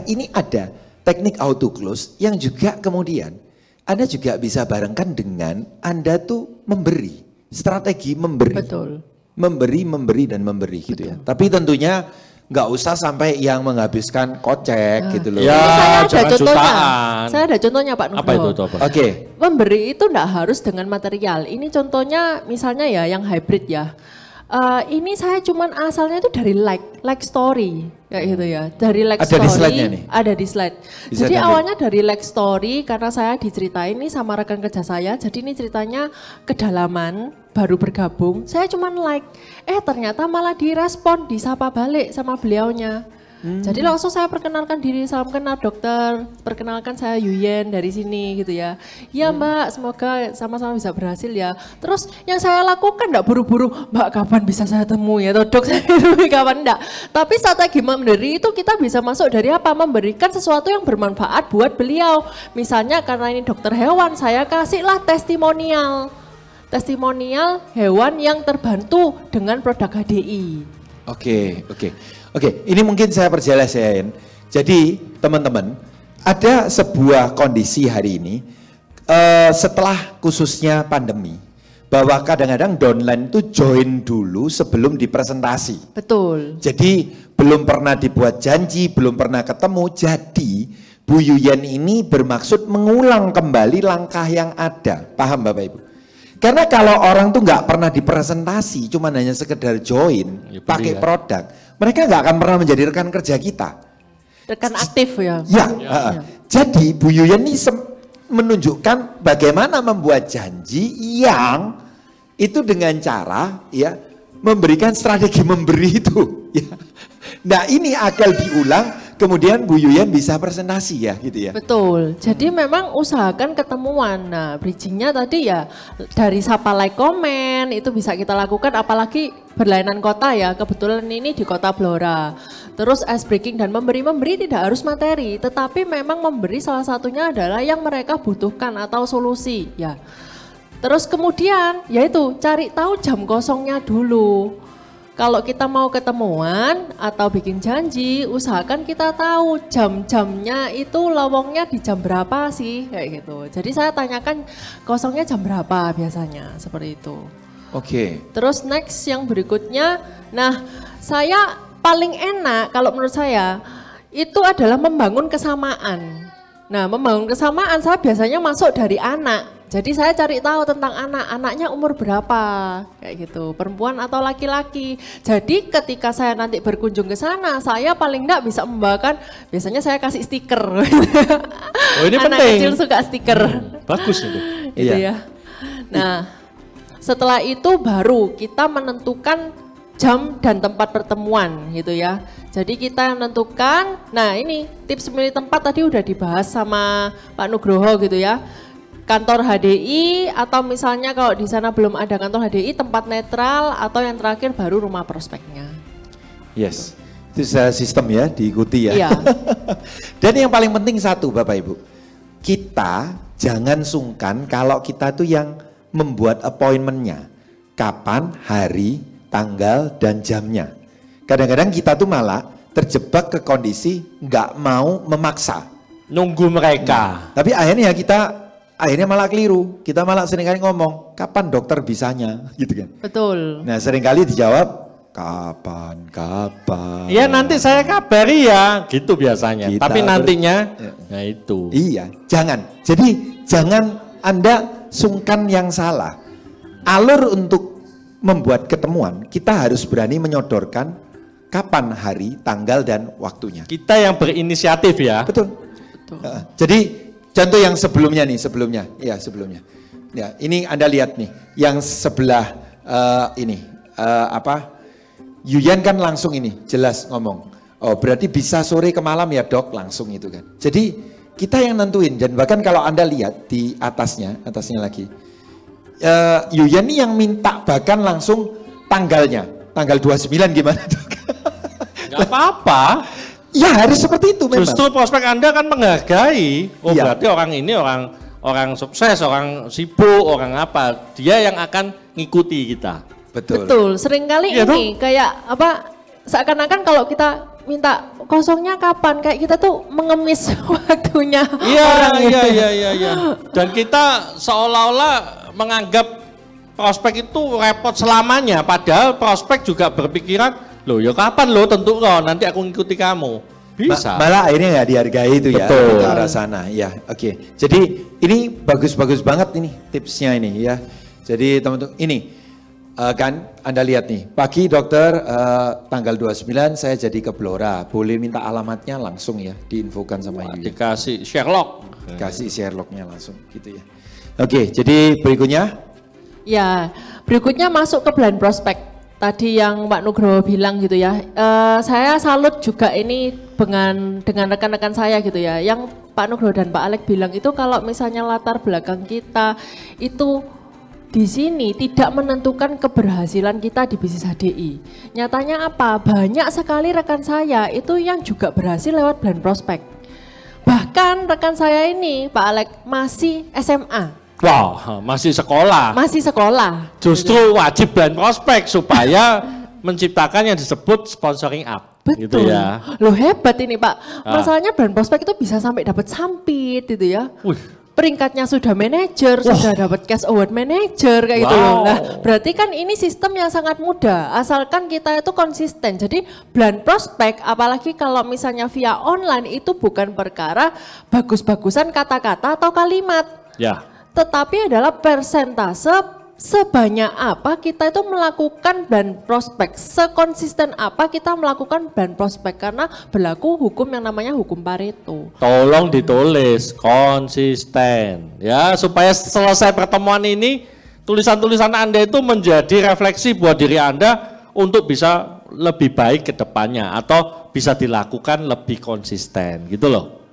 ini ada teknik auto close yang juga kemudian Anda juga bisa barengkan dengan Anda tuh memberi, strategi memberi. Betul. Memberi dan memberi gitu ya. Tapi tentunya nggak usah sampai yang menghabiskan kocek gitu loh. Ya, saya ada contohnya. Jutaan. Saya ada contohnya Pak Nugroho. Apa itu? Oke. Memberi itu enggak harus dengan material. Ini contohnya misalnya ya yang hybrid ya. Ini saya cuman asalnya itu dari like story kayak gitu ya. Dari like Ada story. di slide-nya nih? Ada di slide. Bisa Jadi tampil. awalnya dari like story karena saya diceritain ini sama rekan kerja saya. Jadi ini ceritanya kedalaman baru bergabung. Saya cuman like. Ternyata malah direspon, disapa balik sama beliaunya. Jadi langsung saya perkenalkan diri, salam kenal dokter, perkenalkan saya Yuyen dari sini gitu ya. Ya Mbak, semoga sama-sama bisa berhasil ya. Terus yang saya lakukan enggak buru-buru, Mbak kapan bisa saya temui ya, dok saya temui kapan enggak. Tapi strategi memberi itu kita bisa masuk dari apa? Memberikan sesuatu yang bermanfaat buat beliau. Misalnya karena ini dokter hewan, saya kasihlah testimonial. Testimonial hewan yang terbantu dengan produk HDI. Oke, ini mungkin saya perjelas ya Yen. Jadi teman-teman, ada sebuah kondisi hari ini setelah khususnya pandemi, bahwa kadang-kadang downline itu join dulu sebelum dipresentasi. Betul. Jadi belum pernah dibuat janji, belum pernah ketemu, jadi Bu Yuyen ini bermaksud mengulang kembali langkah yang ada. Paham Bapak Ibu? Karena kalau orang tuh nggak pernah dipresentasi, cuma hanya sekedar join, pakai produk, mereka nggak akan pernah menjadi rekan kerja kita. Rekan aktif ya. Ya. Jadi Bu Yuyen ini menunjukkan bagaimana membuat janji yang itu dengan cara ya memberikan strategi memberi itu. Ya. Nah ini akan diulang. Kemudian Bu Yuyen bisa presentasi ya gitu ya. Betul, jadi memang usahakan ketemuan. Nah bridgingnya tadi ya dari sapa like komen itu bisa kita lakukan, apalagi berlainan kota ya, kebetulan ini di kota Blora. Terus ice breaking dan memberi tidak harus materi, tetapi memang memberi salah satunya adalah yang mereka butuhkan atau solusi ya. Terus kemudian yaitu cari tahu jam kosongnya dulu. Kalau kita mau ketemuan atau bikin janji, usahakan kita tahu jam-jamnya itu lowongnya di jam berapa sih, kayak gitu. Jadi saya tanyakan kosongnya jam berapa biasanya, seperti itu. Oke. Terus next yang berikutnya, nah saya paling enak kalau menurut saya itu adalah membangun kesamaan. Nah membangun kesamaan saya biasanya masuk dari anak. Jadi saya cari tahu tentang anaknya umur berapa, kayak gitu, perempuan atau laki-laki. Jadi ketika saya nanti berkunjung ke sana, saya paling enggak bisa membawakan, biasanya saya kasih stiker. Oh ini anak penting. kecil suka stiker. Bagus itu. Gitu ya. Nah setelah itu baru kita menentukan jam dan tempat pertemuan gitu ya. Jadi kita menentukan, nah ini tips memilih tempat tadi udah dibahas sama Pak Nugroho gitu ya. Kantor HDI atau misalnya kalau di sana belum ada kantor HDI, tempat netral atau yang terakhir baru rumah prospeknya. Yes, itu sistem ya diikuti ya. Iya. Dan yang paling penting satu Bapak Ibu, kita jangan sungkan kalau kita tuh yang membuat appointment-nya. Kapan, hari, tanggal, dan jamnya. Kadang-kadang kita tuh malah terjebak ke kondisi nggak mau memaksa. Nunggu mereka. Tapi akhirnya malah keliru. Kita malah seringkali ngomong, kapan dokter bisanya? Gitu kan. Betul. Nah seringkali dijawab, kapan. Ya nanti saya kabari ya, gitu biasanya. Tapi nantinya, nah itu. Iya, jangan. Jadi jangan Anda sungkan yang salah. Alur untuk membuat ketemuan, kita harus berani menyodorkan kapan hari, tanggal, dan waktunya. Kita yang berinisiatif ya. Betul. Jadi contoh yang sebelumnya. Ya, ini Anda lihat nih, yang sebelah Yuyen kan langsung ini jelas ngomong. Oh, berarti bisa sore ke malam ya, Dok, langsung itu kan. Jadi kita yang nentuin, dan bahkan kalau Anda lihat di atasnya lagi. Yuyen ini yang minta bahkan langsung tanggalnya. Tanggal 29 gimana, Dok? Gak apa-apa. Ya harus seperti itu memang. Justru prospek Anda kan menghargai. Oh iya. Berarti orang ini orang sukses, orang sibuk, orang apa. Dia yang akan ngikuti kita. Betul. Betul. Seringkali Iya, ini kayak apa? seakan-akan kalau kita minta kosongnya kapan, kayak kita tuh mengemis waktunya. Iya. Dan kita seolah-olah menganggap prospek itu repot selamanya, padahal prospek juga berpikiran, loh ya kapan lo tentu kok nanti aku ngikuti kamu. Bisa. Malah akhirnya nggak dihargai itu ya. Betul. Ke arah sana. Ya, oke. Jadi ini bagus-bagus banget ini tipsnya ini ya. Jadi teman-teman ini kan Anda lihat nih, pagi dokter tanggal 29 saya jadi ke Blora, boleh minta alamatnya langsung ya, diinfokan sama Yuyen. Dikasih Sherlock. Kasih Sherlocknya langsung gitu ya. Oke, jadi berikutnya. Ya, berikutnya masuk ke blind prospect. Tadi yang Pak Nugroho bilang gitu ya, saya salut juga ini dengan rekan-rekan saya gitu ya. Yang Pak Nugroho dan Pak Alex bilang itu kalau misalnya latar belakang kita itu di sini tidak menentukan keberhasilan kita di bisnis HDI. Nyatanya apa? Banyak sekali rekan saya itu yang juga berhasil lewat blind prospect. Bahkan rekan saya ini Pak Alex masih SMA. Wah, masih sekolah. Masih sekolah. Justru wajib blind prospek supaya menciptakan yang disebut sponsoring up. Betul. Gitu ya. Loh hebat ini Pak. Masalahnya blind prospek itu bisa sampai dapat sampit gitu ya. Wih. Peringkatnya sudah manajer, sudah dapat cash award manager kayak gitu loh. Nah, berarti kan ini sistem yang sangat mudah asalkan kita itu konsisten. Jadi blind prospek apalagi kalau misalnya via online itu bukan perkara bagus-bagusan kata-kata atau kalimat. Ya. Tetapi adalah persentase sebanyak apa kita itu melakukan blind prospek, sekonsisten apa kita melakukan blind prospek, karena berlaku hukum yang namanya hukum Pareto. Tolong ditulis konsisten ya, supaya selesai pertemuan ini tulisan-tulisan Anda itu menjadi refleksi buat diri Anda untuk bisa lebih baik ke depannya atau bisa dilakukan lebih konsisten gitu loh.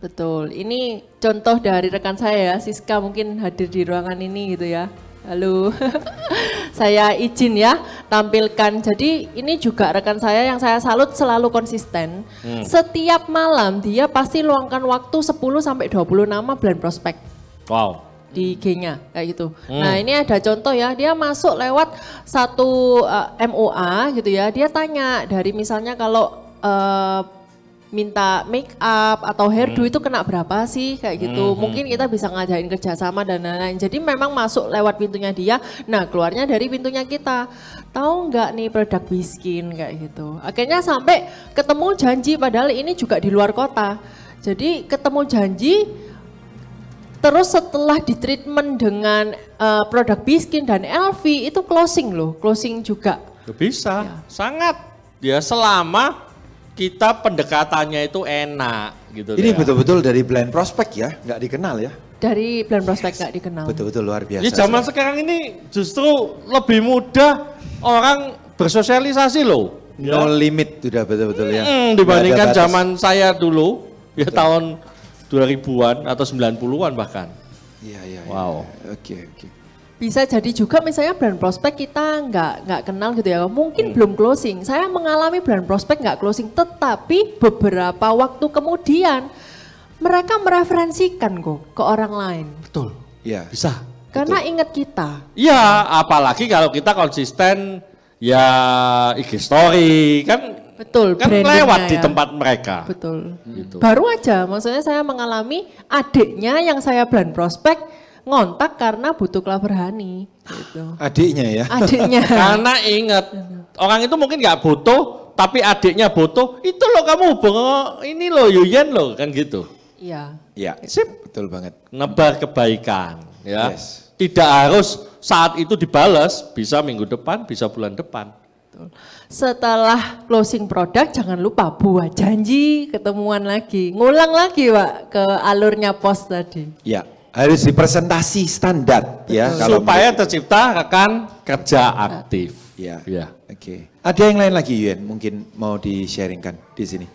Betul, ini contoh dari rekan saya ya, Siska mungkin hadir di ruangan ini gitu ya. Halo, saya izin ya tampilkan. Jadi ini juga rekan saya yang saya salut selalu konsisten. Setiap malam dia pasti luangkan waktu 10-20 nama blind prospek. Wow. Di IG-nya kayak gitu. Nah ini ada contoh ya, dia masuk lewat satu MOA gitu ya. Dia tanya dari misalnya kalau minta make up atau hairdo itu kena berapa sih kayak gitu. Mungkin kita bisa ngajain kerjasama dan lain-lain. Jadi memang masuk lewat pintunya dia, nah keluarnya dari pintunya kita. Tahu nggak nih produk Biskin kayak gitu. Akhirnya sampai ketemu janji padahal ini juga di luar kota. Jadi ketemu janji, terus setelah di treatment dengan produk Biskin dan LV itu closing loh, closing juga. Bisa, Ya. sangat. Ya selama kita pendekatannya itu enak gitu. Ini ya. betul-betul dari blind prospect ya, nggak dikenal ya. Dari blind prospect nggak dikenal. Betul-betul luar biasa. Ya zaman sekarang ini justru lebih mudah orang bersosialisasi loh. No limit sudah betul-betul ya. Dibandingkan Nggak ada batas. zaman saya dulu, ya tahun 2000-an atau 90-an bahkan. Iya. Wow. Oke. Bisa jadi juga misalnya blind prospect kita nggak kenal gitu ya, mungkin belum closing. Saya mengalami blind prospect nggak closing, tetapi beberapa waktu kemudian mereka mereferensikan kok ke orang lain. Betul. Iya. Bisa. Karena ingat kita. Ya, apalagi kalau kita konsisten ya IG story kan. Betul, Kan brandingnya lewat di ya. tempat mereka. Betul. Gitu. Baru aja, maksudnya saya mengalami adiknya yang saya blind prospect ngontak karena butuh Clover Honey. Gitu. Adiknya ya. Adiknya. Karena ingat, orang itu mungkin nggak butuh, tapi adiknya butuh. Itu loh kamu ini loh Yuyen loh, kan gitu. Iya. Iya. Sip. Betul banget. Nebar kebaikan, ya. Yes. Tidak harus saat itu dibalas, bisa minggu depan, bisa bulan depan. Setelah closing produk jangan lupa buat janji ketemuan lagi. Ngulang lagi Pak ke alurnya pos tadi. Ya, harus dipresentasi standar ya. Supaya tercipta rekan kerja aktif. Ya. Ya. Oke. Ada yang lain lagi Yuyen mungkin mau di-sharingkan di sini.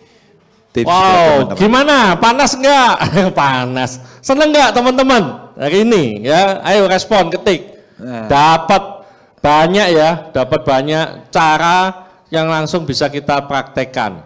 Tips buat Wow, teman-teman. gimana? Panas enggak? Panas. Seneng enggak teman-teman hari ini? Ya, ayo respon, ketik. Nah. Dapat banyak ya, dapat banyak cara yang langsung bisa kita praktekkan.